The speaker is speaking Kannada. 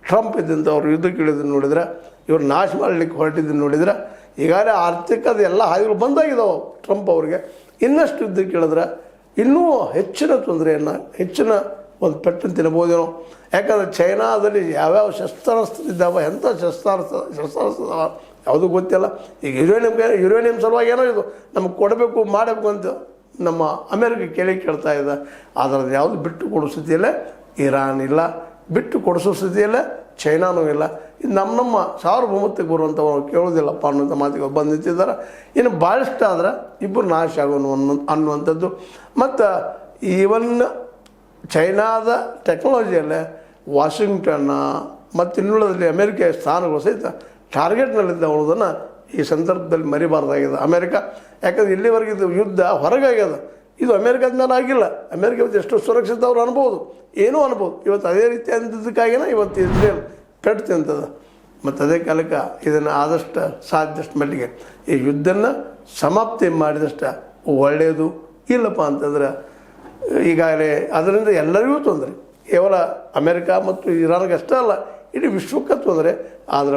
ಟ್ರಂಪ್ ಇದ್ದಂಥ ಅವ್ರು ಯುದ್ಧಕ್ಕೆ ಇಳಿದನ್ನು ನೋಡಿದ್ರೆ, ಇವ್ರು ನಾಶ ಮಾಡಲಿಕ್ಕೆ ಹೊರಟಿದ್ದನ್ನು ನೋಡಿದ್ರೆ, ಈಗಾಗಲೇ ಆರ್ಥಿಕದ ಎಲ್ಲ ಹಾದಿಗಳು ಬಂದಾಗಿದ್ದಾವೆ ಟ್ರಂಪ್ ಅವ್ರಿಗೆ. ಇನ್ನಷ್ಟು ಯುದ್ಧಕ್ಕೆ ಇಳಿದ್ರೆ ಇನ್ನೂ ಹೆಚ್ಚಿನ ತೊಂದರೆಯನ್ನು, ಹೆಚ್ಚಿನ ಒಂದು ಪೆಟ್ಟನ್ನು ತಿನ್ನಬಹುದೇನೋ. ಯಾಕಂದರೆ ಚೈನಾದಲ್ಲಿ ಯಾವ್ಯಾವ ಶಸ್ತ್ರಾಸ್ತ್ರ ಇದ್ದಾವೆ, ಎಂಥ ಶಸ್ತ್ರಾಸ್ತ್ರ ಇದಾವೆ ಯಾವುದೂ ಗೊತ್ತಿಲ್ಲ. ಈಗ ಯುರೇನಿಯಂ ಸಲುವಾಗಿ ಏನೋ ಇದು ನಮಗೆ ಕೊಡಬೇಕು ಮಾಡಬೇಕು ಅಂತ ನಮ್ಮ ಅಮೇರಿಕ ಕೇಳ್ತಾ ಇದೆ. ಆದರೆ ಯಾವುದು ಬಿಟ್ಟು ಕೊಡೋ ಸ್ಥಿತಿಯಲ್ಲೇ ಇರಾನ್ ಇಲ್ಲ, ಬಿಟ್ಟು ಕೊಡಿಸೋ ಸ್ಥಿತಿಯಲ್ಲೇ ಚೈನಾನೂ ಇಲ್ಲ. ಇದು ನಮ್ಮ ಸಾರ್ವಭೌಮತ್ವಕ್ಕೆ ಬರುವಂಥವ್ರು ಕೇಳೋದಿಲ್ಲಪ್ಪ ಅನ್ನೋಂಥ ಮಾತಿಗೆ ಬಂದು ನಿಂತಿದ್ದಾರೆ. ಇನ್ನು ಭಾಳಷ್ಟು ಆದ್ರೆ ಇಬ್ಬರು ನಾಶ ಆಗೋನು ಅನ್ನುವಂಥದ್ದು. ಮತ್ತು ಈವನ್ ಚೈನಾದ ಟೆಕ್ನಾಲಜಿಯಲ್ಲೇ ವಾಷಿಂಗ್ಟನ್ನ ಮತ್ತು ಇನ್ನುಳದಲ್ಲಿ ಅಮೇರಿಕ ಸ್ಥಾನಗಳು ಸಹಿತ ಟಾರ್ಗೆಟ್ನಲ್ಲಿದ್ದ ಅನ್ನೋದನ್ನು ಈ ಸಂದರ್ಭದಲ್ಲಿ ಮರಿಬಾರ್ದಾಗಿದೆ ಅಮೇರಿಕ. ಯಾಕಂದರೆ ಇಲ್ಲಿವರೆಗೆ ಇದು ಯುದ್ಧ ಹೊರಗಾಗ್ಯದ, ಇದು ಅಮೇರಿಕದ ಮೇಲೆ ಆಗಿಲ್ಲ. ಅಮೇರಿಕ ಇವತ್ತು ಎಷ್ಟು ಸುರಕ್ಷಿತ ಅವ್ರು ಅನ್ಬೋದು, ಏನೂ ಅನ್ಬೋದು. ಇವತ್ತು ಅದೇ ರೀತಿ ಅಂದಿದ್ದಕ್ಕಾಗಿನ ಇವತ್ತು ಇಸ್ರೇಲ್ ಪೆಟ್ಟು ತಿಂತದ. ಮತ್ತು ಅದೇ ಕಾಲಕ್ಕೆ ಇದನ್ನು ಆದಷ್ಟು ಸಾಧ್ಯಷ್ಟು ಮಟ್ಟಿಗೆ ಈ ಯುದ್ಧನ ಸಮಾಪ್ತಿ ಮಾಡಿದಷ್ಟು ಒಳ್ಳೆಯದು. ಇಲ್ಲಪ್ಪ ಅಂತಂದ್ರೆ ಈಗಾಗಲೇ ಅದರಿಂದ ಎಲ್ಲರಿಗೂ ತೊಂದರೆ, ಕೇವಲ ಅಮೇರಿಕ ಮತ್ತು ಇರಾನ್ಗೆ ಅಷ್ಟೇ ಅಲ್ಲ, ಇಡೀ ವಿಶ್ವಕ್ಕೆ ತೊಂದರೆ. ಆದರೆ